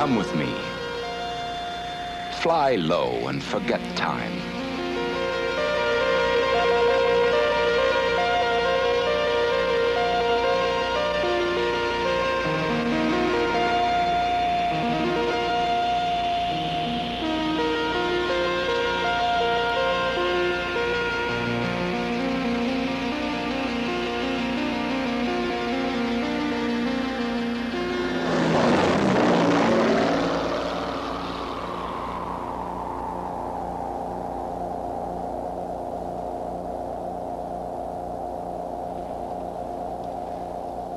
Come with me. Fly low and forget time.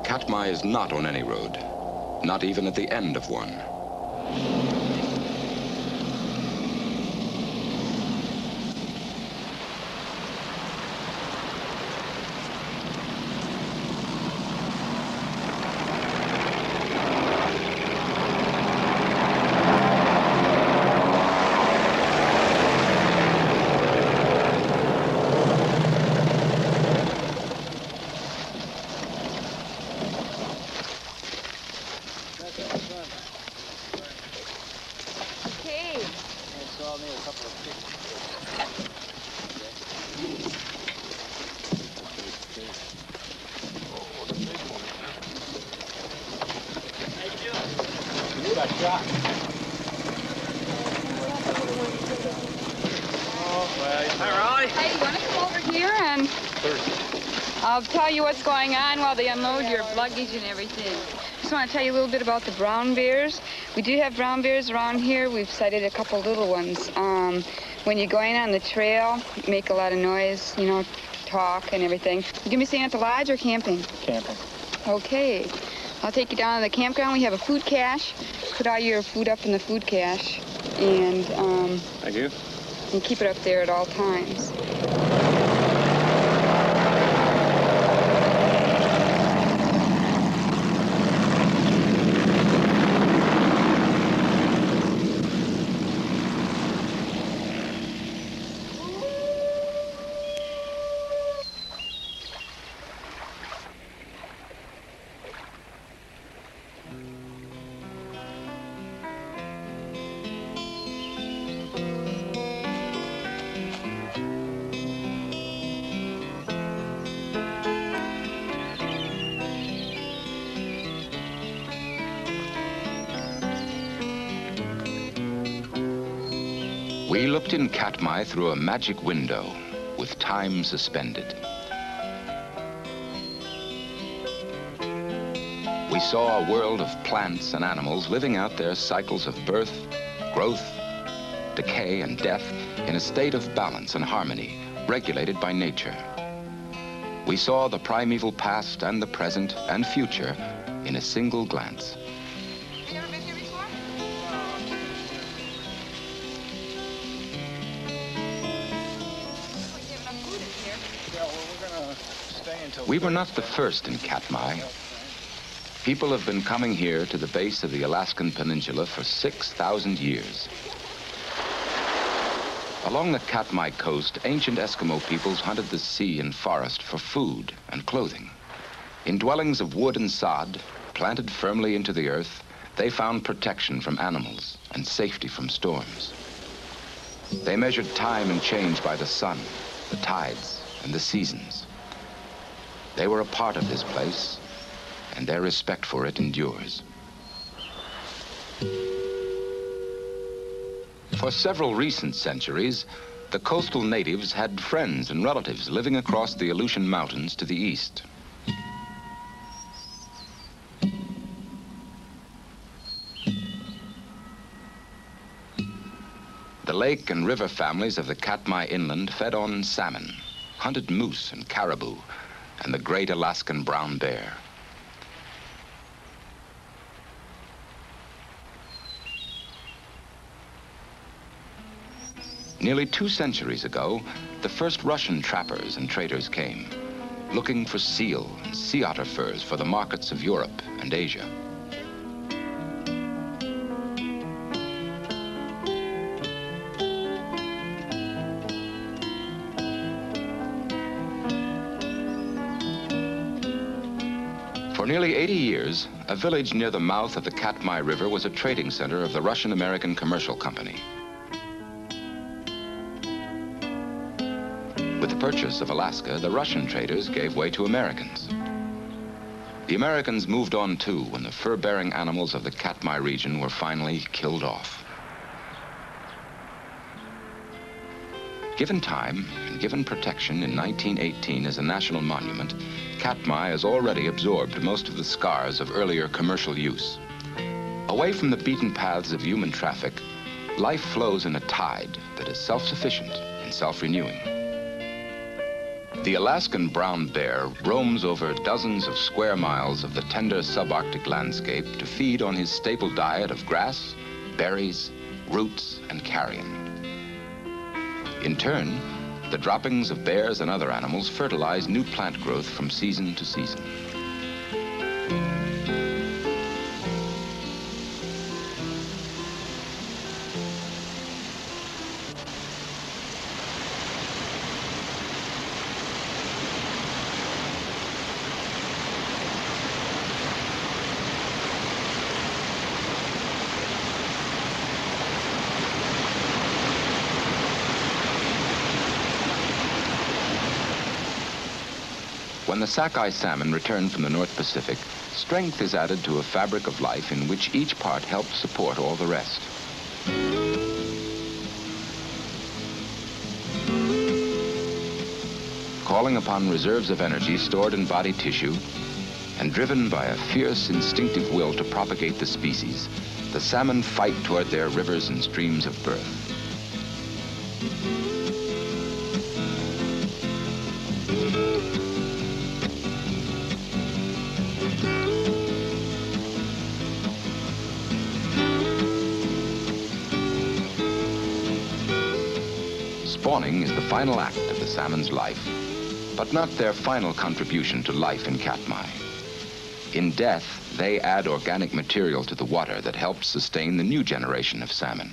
Katmai is not on any road, not even at the end of one. Hey, you want to come over here and I'll tell you what's going on while they unload your luggage and everything. Just want to tell you a little bit about the brown bears. We do have brown bears around here. We've sighted a couple little ones. When you're going on the trail, make a lot of noise, you know, talk and everything. You gonna be staying at the lodge or camping? Camping. Okay. I'll take you down to the campground. We have a food cache. Put all your food up in the food cache. And, Thank you. and keep it up there at all times. We looked in Katmai through a magic window with time suspended. We saw a world of plants and animals living out their cycles of birth, growth, decay, and death in a state of balance and harmony, regulated by nature. We saw the primeval past and the present and future in a single glance. You ever been here before? We were not the first in Katmai. People have been coming here to the base of the Alaskan Peninsula for 6,000 years. Along the Katmai coast, ancient Eskimo peoples hunted the sea and forest for food and clothing. In dwellings of wood and sod, planted firmly into the earth, they found protection from animals and safety from storms. They measured time and change by the sun, the tides, and the seasons. They were a part of this place, and their respect for it endures. For several recent centuries, the coastal natives had friends and relatives living across the Aleutian Mountains to the east. The lake and river families of the Katmai inland fed on salmon, hunted moose and caribou, and the great Alaskan brown bear. Nearly 2 centuries ago, the first Russian trappers and traders came, looking for seal and sea otter furs for the markets of Europe and Asia. For For nearly 80 years, a village near the mouth of the Katmai River was a trading center of the Russian-American Commercial Company. With the purchase of Alaska, the Russian traders gave way to Americans. The Americans moved on too when the fur-bearing animals of the Katmai region were finally killed off. Given time and given protection in 1918 as a national monument, Katmai has already absorbed most of the scars of earlier commercial use. Away from the beaten paths of human traffic, life flows in a tide that is self-sufficient and self-renewing. The Alaskan brown bear roams over dozens of square miles of the tender subarctic landscape to feed on his staple diet of grass, berries, roots, and carrion. In turn, the droppings of bears and other animals fertilize new plant growth from season to season. When the sockeye salmon return from the North Pacific, strength is added to a fabric of life in which each part helps support all the rest. Calling upon reserves of energy stored in body tissue and driven by a fierce instinctive will to propagate the species, the salmon fight toward their rivers and streams of birth. Spawning is the final act of the salmon's life, but not their final contribution to life in Katmai. In death, they add organic material to the water that helps sustain the new generation of salmon.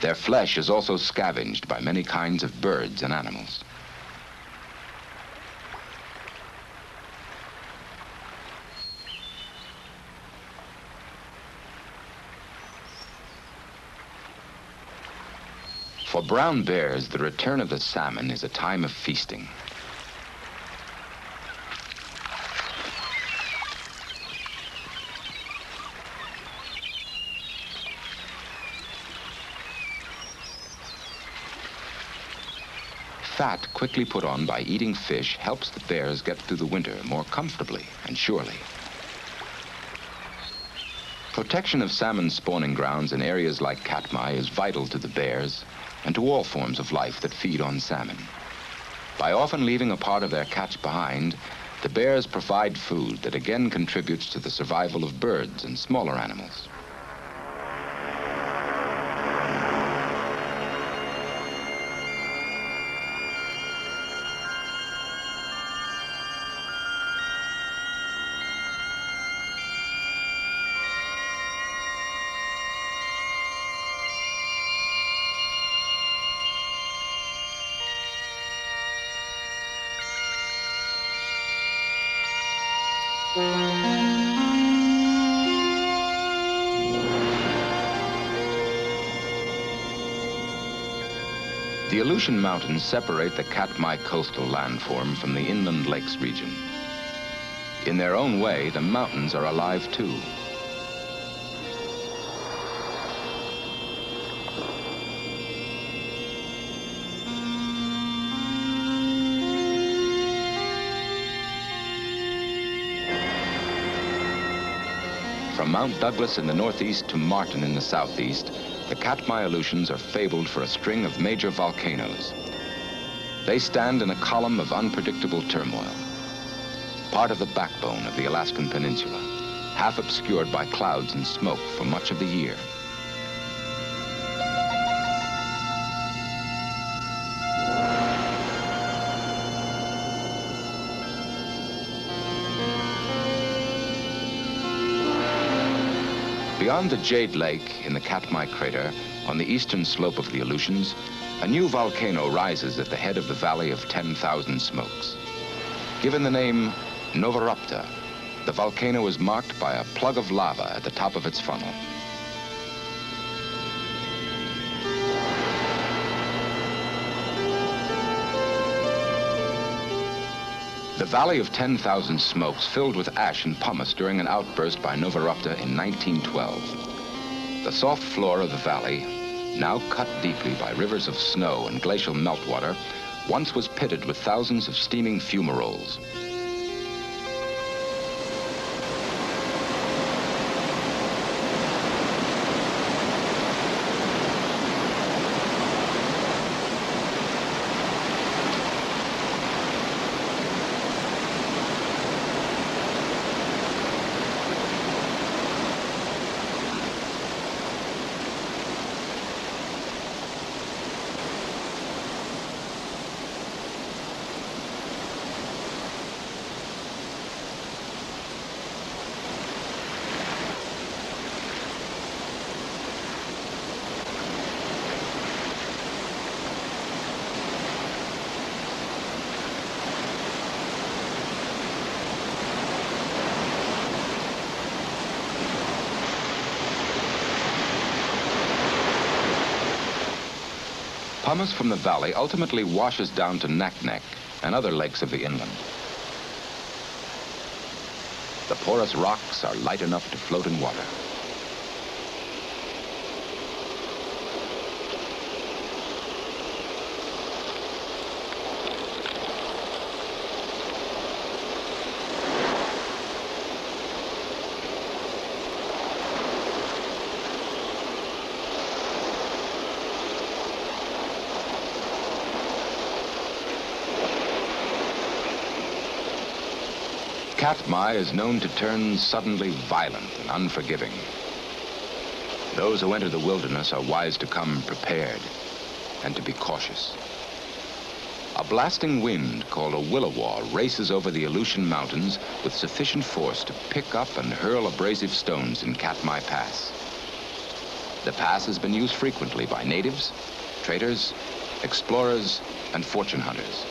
Their flesh is also scavenged by many kinds of birds and animals. For brown bears, the return of the salmon is a time of feasting. Fat quickly put on by eating fish helps the bears get through the winter more comfortably and surely. Protection of salmon spawning grounds in areas like Katmai is vital to the bears and to all forms of life that feed on salmon. By often leaving a part of their catch behind, the bears provide food that again contributes to the survival of birds and smaller animals. The Aleutian Mountains separate the Katmai coastal landform from the inland lakes region. In their own way, the mountains are alive too. From Mount Douglas in the northeast to Martin in the southeast, the Katmai Aleutians are fabled for a string of major volcanoes. They stand in a column of unpredictable turmoil, part of the backbone of the Alaskan Peninsula, half obscured by clouds and smoke for much of the year. Beyond the Jade Lake in the Katmai crater, on the eastern slope of the Aleutians, a new volcano rises at the head of the Valley of 10,000 Smokes. Given the name Novarupta, The volcano is marked by a plug of lava at the top of its funnel. The Valley of 10,000 Smokes filled with ash and pumice during an outburst by Nova Rupta in 1912. The soft floor of the valley, now cut deeply by rivers of snow and glacial meltwater, once was pitted with thousands of steaming fumaroles. Pumice from the valley ultimately washes down to Naknek and other lakes of the inland. The porous rocks are light enough to float in water. Katmai is known to turn suddenly violent and unforgiving. Those who enter the wilderness are wise to come prepared and to be cautious. A blasting wind called a willowaw races over the Aleutian Mountains with sufficient force to pick up and hurl abrasive stones in Katmai Pass. The pass has been used frequently by natives, traders, explorers, and fortune hunters.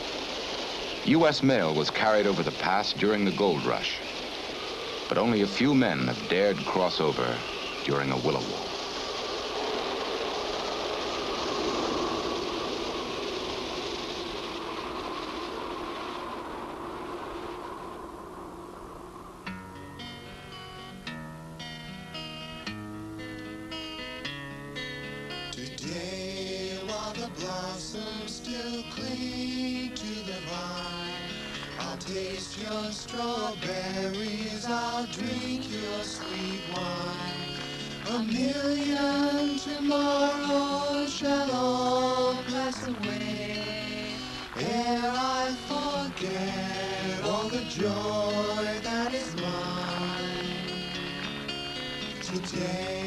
U.S. mail was carried over the pass during the gold rush, but only a few men have dared cross over during a willowaw. Today, while the blossoms still cling to the vine, I'll taste your strawberries, I'll drink your sweet wine. A million tomorrows shall all pass away, ere I forget all the joy that is mine today.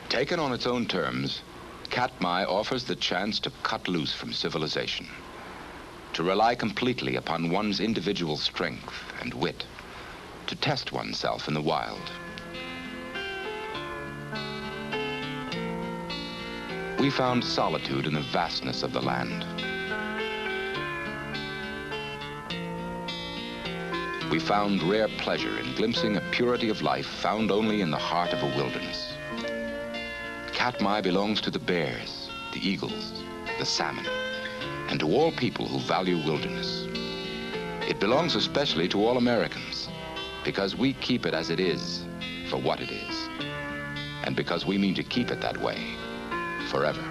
Taken on its own terms, Katmai offers the chance to cut loose from civilization, to rely completely upon one's individual strength and wit, to test oneself in the wild. We found solitude in the vastness of the land. We found rare pleasure in glimpsing a purity of life found only in the heart of a wilderness. Katmai belongs to the bears, the eagles, the salmon, and to all people who value wilderness. It belongs especially to all Americans, because we keep it as it is, for what it is, and because we mean to keep it that way forever.